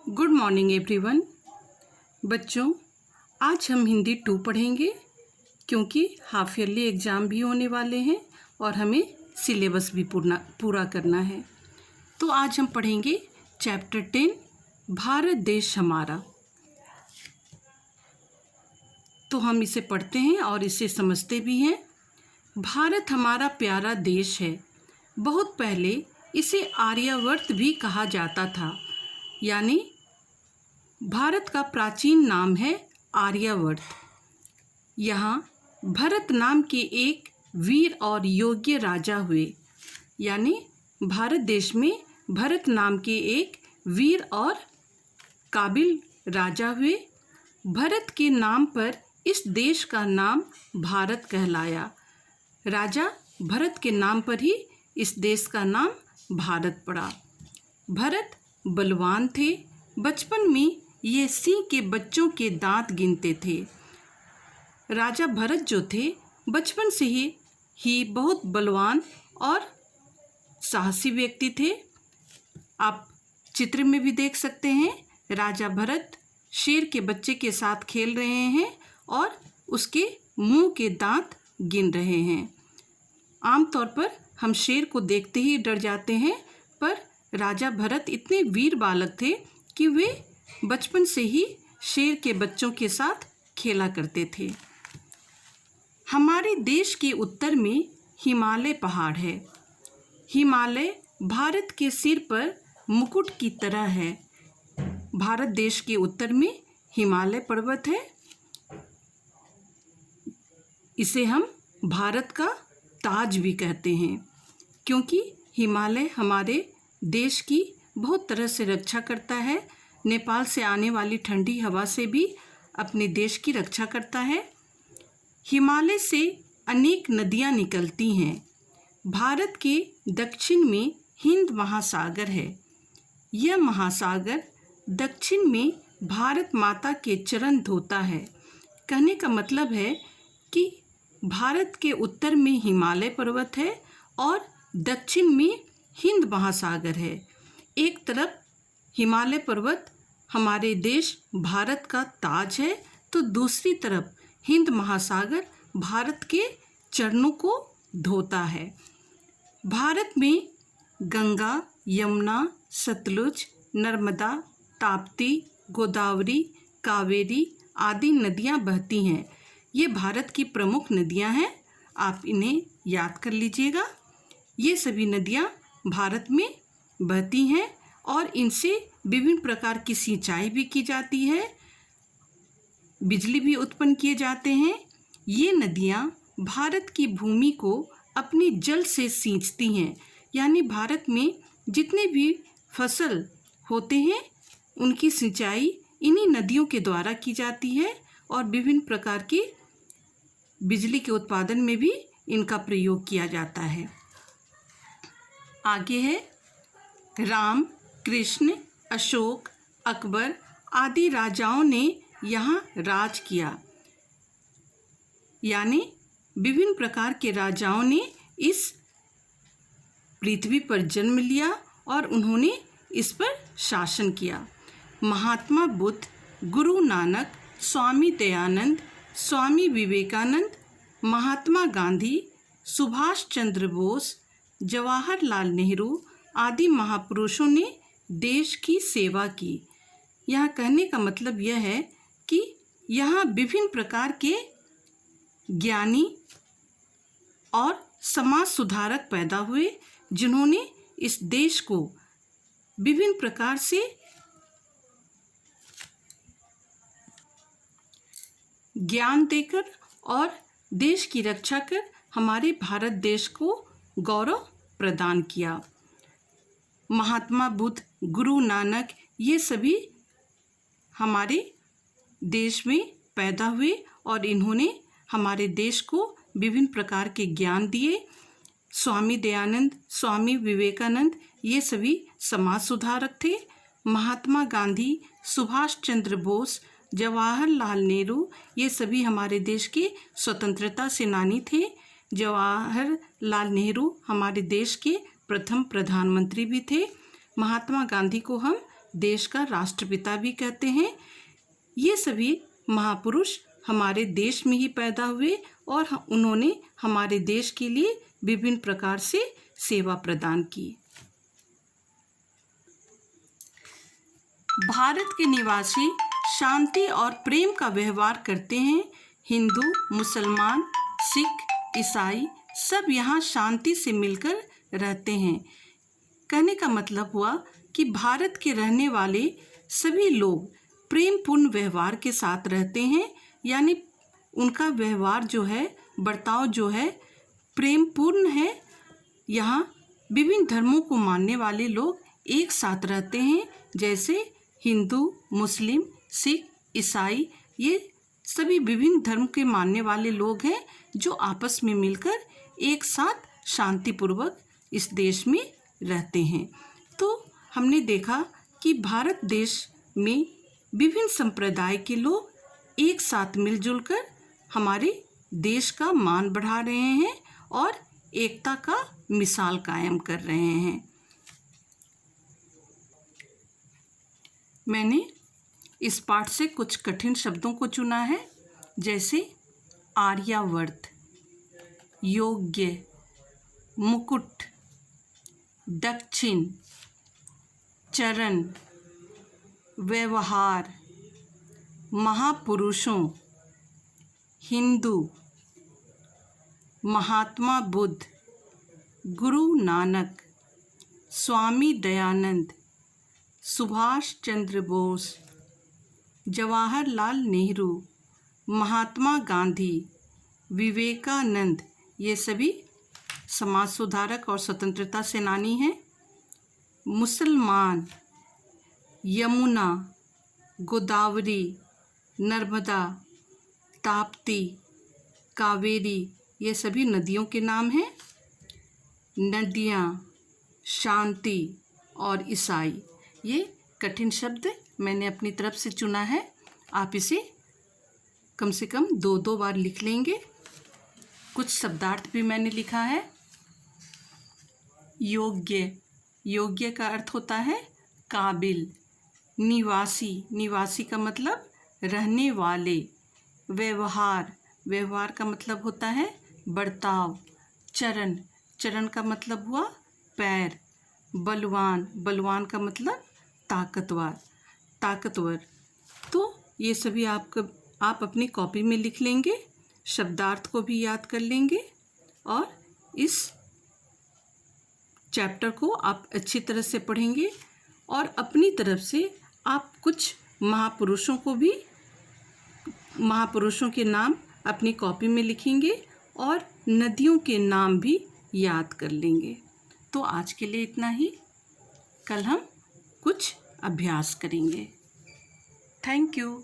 Good morning everyone. बच्चों, आज हम हिंदी 2 पढ़ेंगे क्योंकि हाफ ईयरली एग्ज़ाम भी होने वाले हैं और हमें सिलेबस भी पूरा करना है। तो आज हम पढ़ेंगे चैप्टर 10 भारत देश हमारा। तो हम इसे पढ़ते हैं और इसे समझते भी हैं। भारत हमारा प्यारा देश है। बहुत पहले इसे आर्यावर्त भी कहा जाता था, यानी भारत का प्राचीन नाम है आर्यावर्त। यहाँ भरत नाम के एक वीर और योग्य राजा हुए, यानी भारत देश में भरत नाम के एक वीर और काबिल राजा हुए। भरत के नाम पर इस देश का नाम भारत कहलाया। राजा भरत के नाम पर ही इस देश का नाम भारत पड़ा। भरत बलवान थे। बचपन में ये सिंह के बच्चों के दांत गिनते थे। राजा भरत जो थे बचपन से ही बहुत बलवान और साहसी व्यक्ति थे। आप चित्र में भी देख सकते हैं, राजा भरत शेर के बच्चे के साथ खेल रहे हैं और उसके मुंह के दांत गिन रहे हैं। आमतौर पर हम शेर को देखते ही डर जाते हैं, पर राजा भरत इतने वीर बालक थे कि वे बचपन से ही शेर के बच्चों के साथ खेला करते थे। हमारे देश के उत्तर में हिमालय पहाड़ है। हिमालय भारत के सिर पर मुकुट की तरह है। भारत देश के उत्तर में हिमालय पर्वत है। इसे हम भारत का ताज भी कहते हैं, क्योंकि हिमालय हमारे देश की बहुत तरह से रक्षा करता है। नेपाल से आने वाली ठंडी हवा से भी अपने देश की रक्षा करता है। हिमालय से अनेक नदियाँ निकलती हैं। भारत के दक्षिण में हिंद महासागर है। यह महासागर दक्षिण में भारत माता के चरण धोता है। कहने का मतलब है कि भारत के उत्तर में हिमालय पर्वत है और दक्षिण में हिंद महासागर है। एक तरफ हिमालय पर्वत हमारे देश भारत का ताज है, तो दूसरी तरफ हिंद महासागर भारत के चरणों को धोता है। भारत में गंगा, यमुना, सतलुज, नर्मदा, ताप्ती, गोदावरी, कावेरी आदि नदियाँ बहती हैं। ये भारत की प्रमुख नदियाँ हैं। आप इन्हें याद कर लीजिएगा। ये सभी नदियाँ भारत में बहती हैं और इनसे विभिन्न प्रकार की सिंचाई भी की जाती है, बिजली भी उत्पन्न किए जाते हैं। ये नदियाँ भारत की भूमि को अपने जल से सींचती हैं, यानी भारत में जितने भी फसल होते हैं उनकी सिंचाई इन्हीं नदियों के द्वारा की जाती है और विभिन्न प्रकार की बिजली के उत्पादन में भी इनका प्रयोग किया जाता है। आगे है, राम, कृष्ण, अशोक, अकबर आदि राजाओं ने यहाँ राज किया, यानी विभिन्न प्रकार के राजाओं ने इस पृथ्वी पर जन्म लिया और उन्होंने इस पर शासन किया। महात्मा बुद्ध, गुरु नानक, स्वामी दयानंद, स्वामी विवेकानंद, महात्मा गांधी, सुभाष चंद्र बोस, जवाहरलाल नेहरू आदि महापुरुषों ने देश की सेवा की। यहाँ कहने का मतलब यह है कि यहाँ विभिन्न प्रकार के ज्ञानी और समाज सुधारक पैदा हुए, जिन्होंने इस देश को विभिन्न प्रकार से ज्ञान देकर और देश की रक्षा कर हमारे भारत देश को गौरव प्रदान किया। महात्मा बुद्ध, गुरु नानक ये सभी हमारे देश में पैदा हुए और इन्होंने हमारे देश को विभिन्न प्रकार के ज्ञान दिए। स्वामी दयानंद, स्वामी विवेकानंद ये सभी समाज सुधारक थे। महात्मा गांधी, सुभाष चंद्र बोस, जवाहरलाल नेहरू ये सभी हमारे देश के स्वतंत्रता सेनानी थे। जवाहरलाल नेहरू हमारे देश के प्रथम प्रधानमंत्री भी थे। महात्मा गांधी को हम देश का राष्ट्रपिता भी कहते हैं। ये सभी महापुरुष हमारे देश में ही पैदा हुए और उन्होंने हमारे देश के लिए विभिन्न प्रकार से सेवा प्रदान की। भारत के निवासी शांति और प्रेम का व्यवहार करते हैं। हिंदू, मुसलमान, सिख, ईसाई सब यहाँ शांति से मिलकर रहते हैं। कहने का मतलब हुआ कि भारत के रहने वाले सभी लोग प्रेमपूर्ण व्यवहार के साथ रहते हैं, यानी उनका व्यवहार जो है, बर्ताव जो है प्रेमपूर्ण है। यहाँ विभिन्न धर्मों को मानने वाले लोग एक साथ रहते हैं, जैसे हिंदू, मुस्लिम, सिख, ईसाई, ये सभी विभिन्न धर्म के मानने वाले लोग हैं जो आपस में मिलकर एक साथ शांतिपूर्वक इस देश में रहते हैं। तो हमने देखा कि भारत देश में विभिन्न संप्रदाय के लोग एक साथ मिलजुल कर हमारे देश का मान बढ़ा रहे हैं और एकता का मिसाल कायम कर रहे हैं। मैंने इस पाठ से कुछ कठिन शब्दों को चुना है, जैसे आर्यावर्त, योग्य, मुकुट, दक्षिण, चरण, व्यवहार, महापुरुषों, हिंदू, महात्मा बुद्ध, गुरु नानक, स्वामी दयानंद, सुभाष चंद्र बोस, जवाहरलाल नेहरू, महात्मा गांधी, विवेकानंद, ये सभी समाज सुधारक और स्वतंत्रता सेनानी हैं। मुसलमान, यमुना, गोदावरी, नर्मदा, ताप्ती, कावेरी, ये सभी नदियों के नाम हैं। नदियाँ, शांति और ईसाई, ये कठिन शब्द मैंने अपनी तरफ से चुना है। आप इसे कम से कम 2-2 बार लिख लेंगे। कुछ शब्दार्थ भी मैंने लिखा है। योग्य, योग्य का अर्थ होता है काबिल। निवासी, निवासी का मतलब रहने वाले। व्यवहार, व्यवहार का मतलब होता है बर्ताव। चरण, चरण का मतलब हुआ पैर। बलवान, बलवान का मतलब ताकतवर, ताकतवर। तो ये सभी आप अपनी कॉपी में लिख लेंगे, शब्दार्थ को भी याद कर लेंगे और इस चैप्टर को आप अच्छी तरह से पढ़ेंगे और अपनी तरफ से आप कुछ महापुरुषों के नाम अपनी कॉपी में लिखेंगे और नदियों के नाम भी याद कर लेंगे। तो आज के लिए इतना ही। कल हम कुछ अभ्यास करेंगे। Thank you.